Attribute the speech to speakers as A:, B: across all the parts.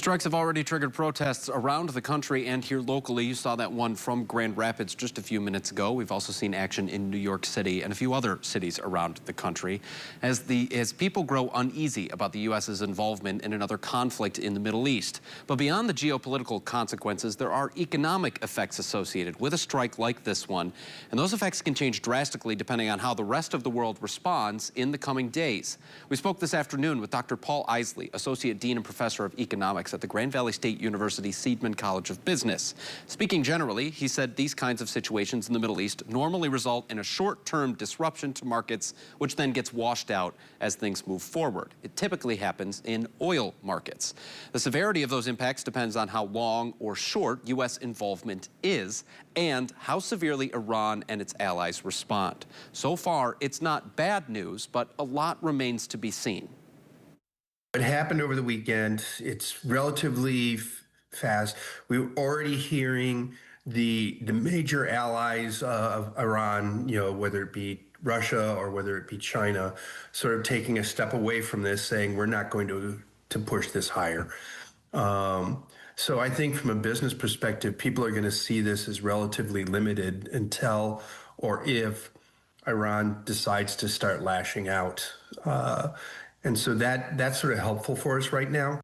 A: Strikes have already triggered protests around the country and here locally. You saw that one from Grand Rapids just a few minutes ago. We've also seen action in New York City and a few other cities around the country as people grow uneasy about the U.S.'s involvement in another conflict in the Middle East. But beyond the geopolitical consequences, there are economic effects associated with a strike like this one. And those effects can change drastically depending on how the rest of the world responds in the coming days. We spoke this afternoon with Dr. Paul Eisele, Associate Dean and Professor of Economics at the Grand Valley State University Seidman College of Business. Speaking generally, he said these kinds of situations in the Middle East normally result in a short-term disruption to markets, which then gets washed out as things move forward. It typically happens in oil markets. The severity of those impacts depends on how long or short U.S. involvement is and how severely Iran and its allies respond. So far, it's not bad news, but a lot remains to be seen.
B: It happened over the weekend. It's relatively fast. We were already hearing the major allies of Iran, whether it be Russia or whether it be China, sort of taking a step away from this, saying we're not going to push this higher. So I think from a business perspective, people are going to see this as relatively limited until or if Iran decides to start lashing out. And so that's sort of helpful for us right now.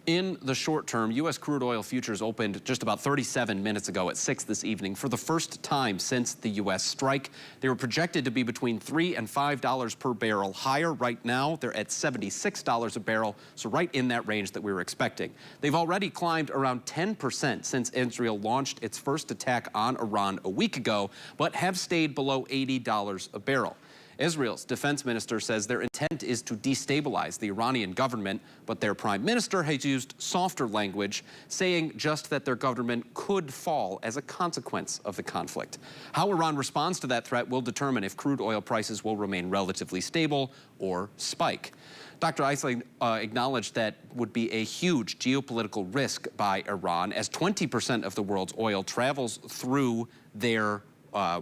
A: In the short term, U.S. crude oil futures opened just about 37 minutes ago at 6 this evening for the first time since the U.S. strike. They were projected to be between $3 and $5 per barrel higher. Right now, they're at $76 a barrel, so right in that range that we were expecting. They've already climbed around 10% since Israel launched its first attack on Iran a week ago, but have stayed below $80 a barrel. Israel's defense minister says their intent is to destabilize the Iranian government, but their prime minister has used softer language, saying just that their government could fall as a consequence of the conflict. How Iran responds to that threat will determine if crude oil prices will remain relatively stable or spike. Dr. Eisele acknowledged that would be a huge geopolitical risk by Iran, as 20% of the world's oil travels through their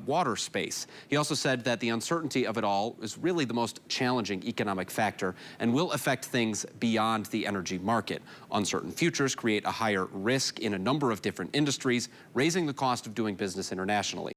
A: water space. He also said that the uncertainty of it all is really the most challenging economic factor and will affect things beyond the energy market. Uncertain futures create a higher risk in a number of different industries, raising the cost of doing business internationally.